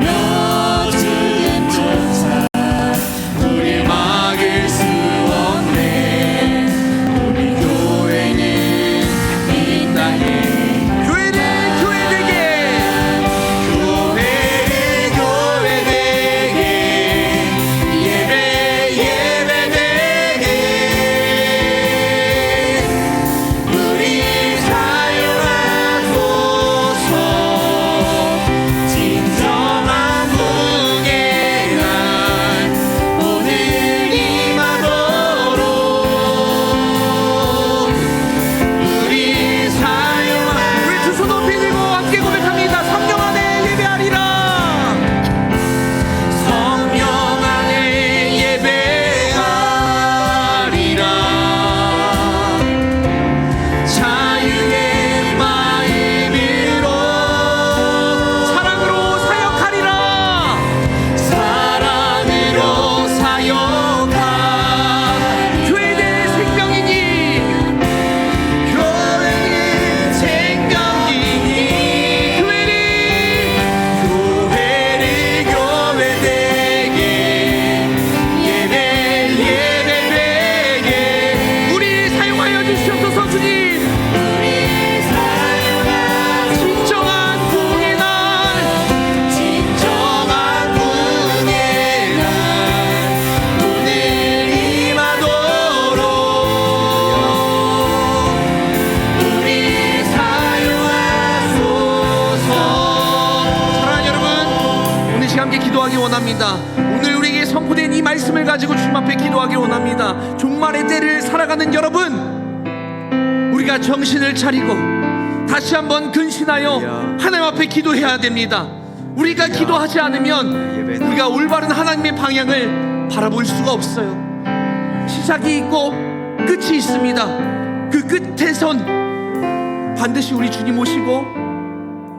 며 지금조차 우릴 막을 수 없네 우리 교회는 이 땅에 교회를 교회되게 교회를 교회되게 예배 예배되게 우리 사용하소서 진정한 궁에 난 오늘 임하도록 우리 사용하 우리 두 손 높이 들고 함께 고백합니다. 성령 안에 예배하리라. 성령 안에 예배하리라 자유의 마음으로 사랑으로 사역하리라. 사랑으로 사역하 교회는 생명이니 교회는 생명이니 교회를 교회를 교회되게 예배 예배되게 우리 사용하여 주시옵소서. 주님, 우리 사랑하 진정한 부흥의 날, 진정한 궁의 날 오늘 임하도록 우리 사용하소서 사랑하는 여러분, 오늘 시간 함께 기도하기 원합니다. 오늘 우리에게 선포된 이 말씀을 가지고 주님 앞에 기도하기 원합니다. 종말의 때를 살아가는 여러분, 우리가 정신을 차리고 다시 한번 근신하여 하나님 앞에 기도해야 됩니다. 우리가 기도하지 않으면 우리가 올바른 하나님의 방향을 바라볼 수가 없어요. 시작이 있고 끝이 있습니다. 그 끝에선 반드시 우리 주님 오시고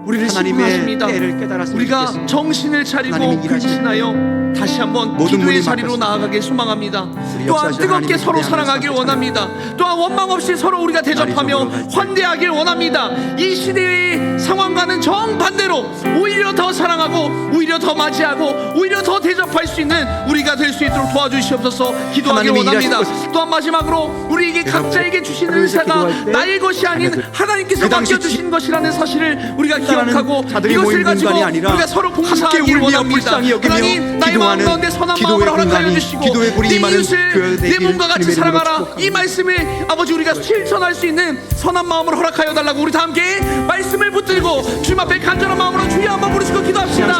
우리를 하나님의 심판하십니다. 때를 깨달았으면 우리가 좋겠습니다. 정신을 차리고 하나님이 일하실 근신하여 다시 한번 모든 기도의 문이 자리로 막혔습니다. 나아가길 소망합니다. 우리 또한 역사하신 뜨겁게 하나님을 서로 기대하면서 사랑하길 함께 원합니다. 또한 원망 없이 서로 우리가 대접하며 나리 속으로 환대하길 원합니다. 이 시대의 상황과는 정반대로 오히려 더 사랑하고 오히려 더 맞이하고 오히려 더 대접할 수 있는 우리가 될 수 있도록 도와주시옵소서. 기도하길 하나님이 일하실 원합니다. 것입니다. 또한 마지막으로 우리에게 각자에게 주신 하루에서 은사가 기도할 때 나의 것이 아닌 하나님께서 그 당시 맡겨주신 것이라는 사실을 우리가 따라는 기억하고 자들이 이것을 모인 가지고 공간이 아니라 우리가 서로 함께 봉사하길 울며 원합니다. 불쌍히 여기며 하나님, 나의 마음 기도하는 가운데 선한 기도의 마음을 허락하여 공간이 주시고 기도의 불이 내 임하는 이웃을 교회가 내 되기를 몸과 같이 주님의 이름으로 사랑하라. 축복합니다. 이 말씀을 아버지 우리가 실천할 수 있는 선한 마음을 허락하여 달라고 우리 다 함께 말씀을 붙들고 주님 앞에 간절한 마음으로 주여 한번 부르시고 기도합시다.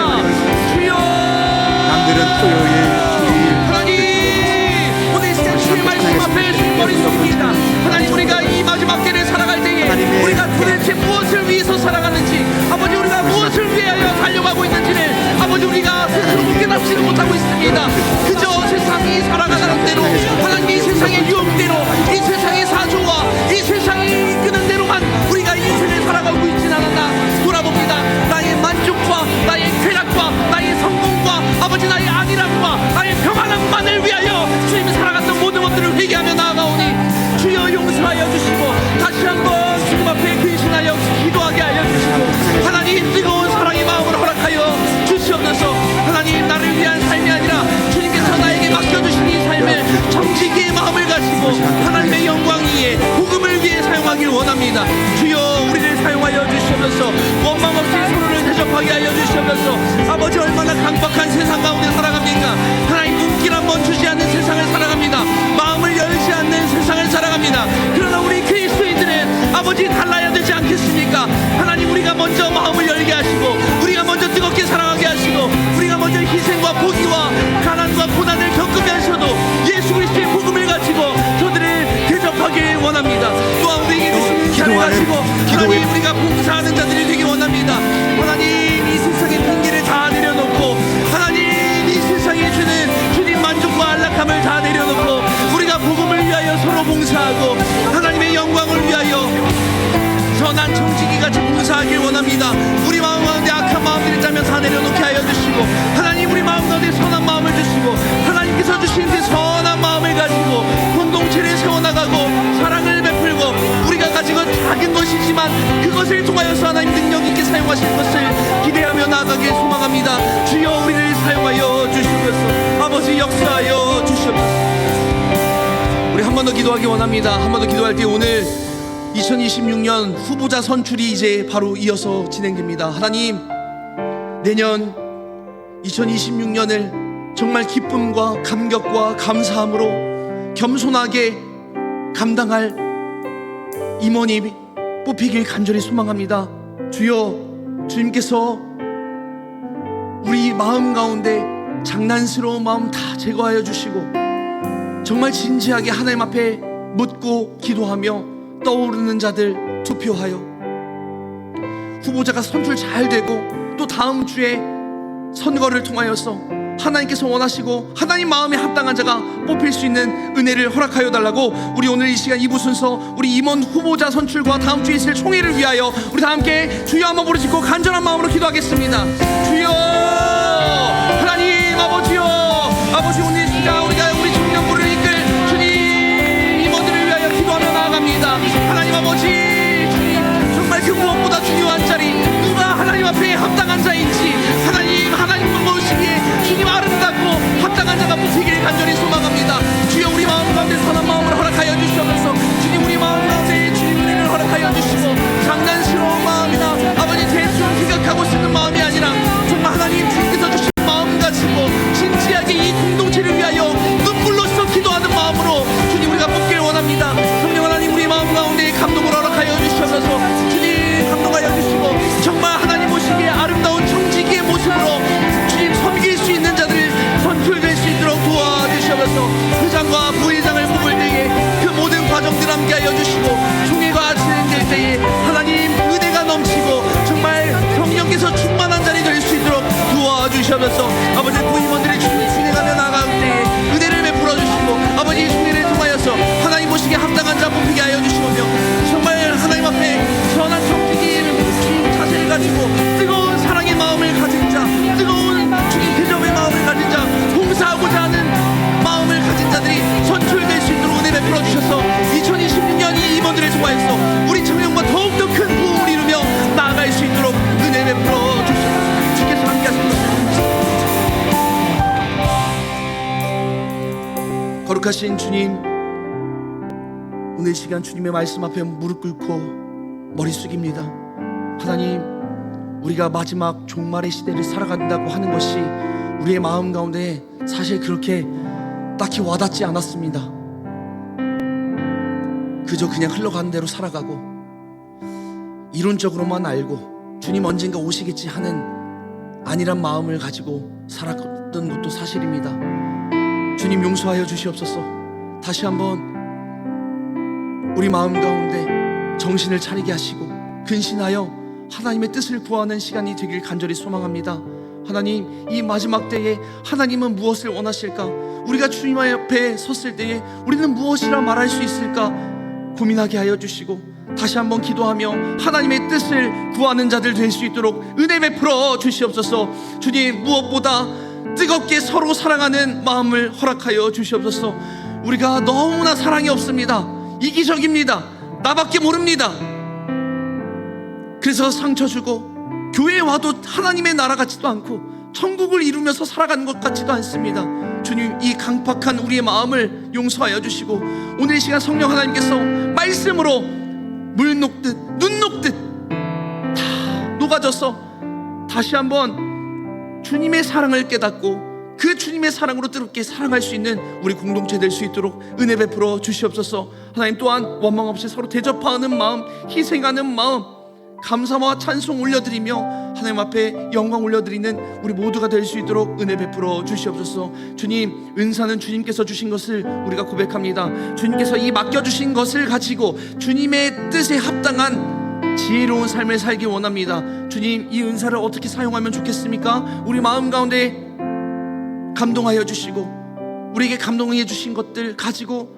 주여 남들은 토요일 주일 하나님, 오늘 이 시간 주의 말씀 앞에 머릿속입니다. 하나님, 우리가 이 마지막 때를 살아갈 때에 하나님의 우리가 도대체 무엇을 위해서 살아가는지, 아버지 우리가 무엇을 위하여 달려가고 있는지를 아버지 우리가 스스로 깨닫지를 못하고 있습니다. 그저 세상이 살아가는 대로, 하나님 이 세상의 유혹대로, 이 세상의 사조와 이 세상이 이끄는 대로만 우리가 인생을 살아가고 있지는 않았나 돌아봅니다. 나의 만족과 나의 쾌락과 나의 성공과 아버지 나의 안일함과 나의 평안함만을 위하여 주님이 살아갔던 모든 것들을 회개하며 나아가오니 주여 용서하여 주시고 다시 한번 주님 앞에 근신하여 기도하게 하여 주시고 하나님 뜨거운 사랑의 마음을 허락하여 주시옵소서. 하나님, 나를 위한 삶이 아니라 주님께서 나에게 맡겨주신 이 삶을 정직의 마음을 가지고 하나님의 영광 위에 복음을 위해 사용하길 원합니다. 주여 우리를 사용하여 주시옵소서. 원망 없이 서로를 대접하게 하여 주시옵소서. 아버지, 얼마나 강박한 세상 가운데 살아갑니까? 하나님, 눈길 한번 주지 않는 세상을 살아갑니다. 마음을 열지 않는 세상을 살아갑니다. 그러나 우리 그리스도인들은 아버지 달라야 되지 않겠습니까? 하나님, 우리가 먼저 마음을 열게 하시고 우리가 먼저 뜨겁게 사랑하게 하시고 우리가 먼저 희생과 포기와 가난과 고난을 겪으면서도 예수 원합니다. 또한 우리에게 주시는 기회를 가지고 하나님 우리가 봉사하는 자들이 되기 원합니다. 하나님 이 세상의 핑계를 다 내려놓고 하나님 이 세상에 주는 주님 만족과 안락함을 다 내려놓고 우리가 복음을 위하여 서로 봉사하고 하나님의 영광을 위하여 선한 청지기 같이 봉사하길 원합니다. 우리 마음 가운데 악한 마음들을 짜면 다 내려놓게 하여 주시고 하나님 우리 마음 가운데 선한 마음을 주시고 하나님께서 주신 그 선한 마음을 가지고 공동체를 세워나가고 사랑을 베풀고 우리가 가지고 작은 것이지만 그것을 통하여서 하나님 능력 있게 사용하실 것을 기대하며 나아가길 소망합니다. 주여 우리를 사용하여 주시옵소서. 아버지 역사하여 주시옵소서. 우리 한 번 더 기도하기 원합니다. 한 번 더 기도할 때 오늘 2026년 후보자 선출이 이제 바로 이어서 진행됩니다. 하나님 내년 2026년을 정말 기쁨과 감격과 감사함으로 겸손하게 감당할 임원이 뽑히길 간절히 소망합니다. 주여 주님께서 우리 마음 가운데 장난스러운 마음 다 제거하여 주시고 정말 진지하게 하나님 앞에 묻고 기도하며 떠오르는 자들 투표하여 후보자가 선출 잘 되고 또 다음 주에 선거를 통하여서 하나님께서 원하시고 하나님 마음에 합당한 자가 뽑힐 수 있는 은혜를 허락하여 달라고 우리 오늘 이 시간 2부 순서 우리 임원 후보자 선출과 다음 주에 있을 총회를 위하여 우리 다 함께 주여 한번 부르짖고 간절한 마음으로 기도하겠습니다. 주여 하나님 아버지여 아버지 오늘 시간 우리가 우리 청년부를 이끌 주님 임원들을 위하여 기도하며 나아갑니다. 하나님 아버지 주님 정말 그 무엇보다 중요한 자리 누가 하나님 앞에 합당한 자인지 하나님을 모시기에 주님 아름답고 합당한 자가 뽑히길 간절히 소망합니다. 주여 우리 마음 가운데 선한 마음을 허락하여 주시옵소서. 주님 우리 마음 가운데 주님 은혜를 허락하여 주시고 장난스러운 마음이나 아버지 대충 생각하고 쓰는 마음이 아니라 정말 하나님 주님께서 주신 마음 가지고 진지하게 이 공동체를 위하여 눈물로써 기도하는 마음으로 주님 우리가 뽑길 원합니다. 성령 하나님 우리 마음 가운데 감동을 허락하여 주시옵소서. 주님 감동하여 주시고 정말 하나님 보시기에 아름다운 청지기의 모습으로 주님 섬길 수 있는 자들 선출될 수 있도록 도와주시옵소서. 회장과 부회장을 뽑을 때에 그 모든 과정들 함께하여 주시고 총회가 진행될 때에 하나님 은혜가 넘치고 정말 성령께서 충만한 자리 될 수 있도록 도와주시옵소서. 아버지 부임원들이 진행하며 나아갈 때에 은혜를 베풀어 주시고 아버지 총회를 통하여서 하나님 보시기에 합당한 자 뽑히게 하여 주시오며 정말 하나님 앞에 선한 청지기를 주님 자세를 가지고 뜨거운 사랑의 마음을 가진 자 뜨거운 주님 대접의 마음을 가진 자 봉사하고자 하는 마음을 가진 자들이 선출될 수 있도록 은혜 베풀어 주셔서 2026년 이 임원들을 통하여서 우리 청년과 더욱더 큰 부흥을 이루며 나아갈 수 있도록 은혜 베풀어 주셔서 주께서 함께하십니다. 거룩하신 주님 오늘 시간 주님의 말씀 앞에 무릎 꿇고 머리 숙입니다. 하나님 우리가 마지막 종말의 시대를 살아간다고 하는 것이 우리의 마음 가운데 사실 그렇게 딱히 와닿지 않았습니다. 그저 그냥 흘러가는 대로 살아가고 이론적으로만 알고 주님 언젠가 오시겠지 하는 안일한 마음을 가지고 살았던 것도 사실입니다. 주님 용서하여 주시옵소서. 다시 한번 우리 마음 가운데 정신을 차리게 하시고 근신하여 하나님의 뜻을 구하는 시간이 되길 간절히 소망합니다. 하나님 이 마지막 때에 하나님은 무엇을 원하실까? 우리가 주님 앞에 섰을 때에 우리는 무엇이라 말할 수 있을까? 고민하게 하여 주시고 다시 한번 기도하며 하나님의 뜻을 구하는 자들 될 수 있도록 은혜 베풀어 주시옵소서. 주님 무엇보다 뜨겁게 서로 사랑하는 마음을 허락하여 주시옵소서. 우리가 너무나 사랑이 없습니다. 이기적입니다. 나밖에 모릅니다. 그래서 상처 주고 교회에 와도 하나님의 나라 같지도 않고 천국을 이루면서 살아가는 것 같지도 않습니다. 주님 이 강팍한 우리의 마음을 용서하여 주시고 오늘 이 시간 성령 하나님께서 말씀으로 물 녹듯 눈 녹듯 다 녹아져서 다시 한번 주님의 사랑을 깨닫고 그 주님의 사랑으로 뜨겁게 사랑할 수 있는 우리 공동체 될 수 있도록 은혜 베풀어 주시옵소서. 하나님 또한 원망 없이 서로 대접하는 마음, 희생하는 마음, 감사와 찬송 올려드리며 하나님 앞에 영광 올려드리는 우리 모두가 될 수 있도록 은혜 베풀어 주시옵소서. 주님, 은사는 주님께서 주신 것을 우리가 고백합니다. 주님께서 이 맡겨주신 것을 가지고 주님의 뜻에 합당한 지혜로운 삶을 살기 원합니다. 주님, 이 은사를 어떻게 사용하면 좋겠습니까? 우리 마음 가운데 감동하여 주시고 우리에게 감동해 주신 것들 가지고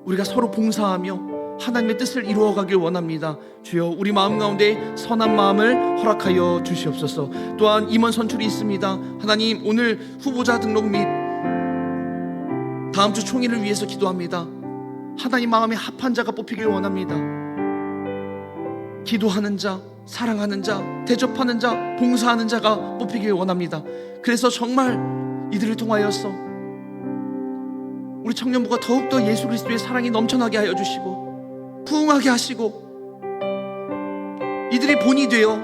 우리가 서로 봉사하며 하나님의 뜻을 이루어가길 원합니다. 주여, 우리 마음 가운데 선한 마음을 허락하여 주시옵소서. 또한 임원 선출이 있습니다. 하나님, 오늘 후보자 등록 및 다음 주 총회를 위해서 기도합니다. 하나님 마음에 합한 자가 뽑히길 원합니다. 기도하는 자, 사랑하는 자, 대접하는 자, 봉사하는 자가 뽑히길 원합니다. 그래서 정말 이들을 통하여서 우리 청년부가 더욱더 예수 그리스도의 사랑이 넘쳐나게 하여 주시고 부흥하게 하시고 이들이 본이 되어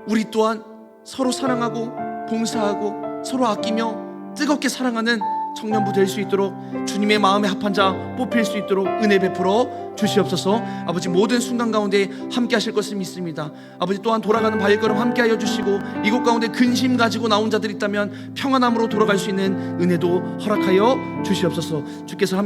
우리 또한 서로 사랑하고 봉사하고 서로 아끼며 뜨겁게 사랑하는 청년부 될 수 있도록 주님의 마음에 합한 자 뽑힐 수 있도록 은혜 베풀어 주시옵소서. 아버지, 모든 순간 가운데 함께 하실 것을 믿습니다. 아버지, 또한 돌아가는 발걸음 함께 하여 주시고 이곳 가운데 근심 가지고 나온 자들이 있다면 평안함으로 돌아갈 수 있는 은혜도 허락하여 주시옵소서. 주께서 함께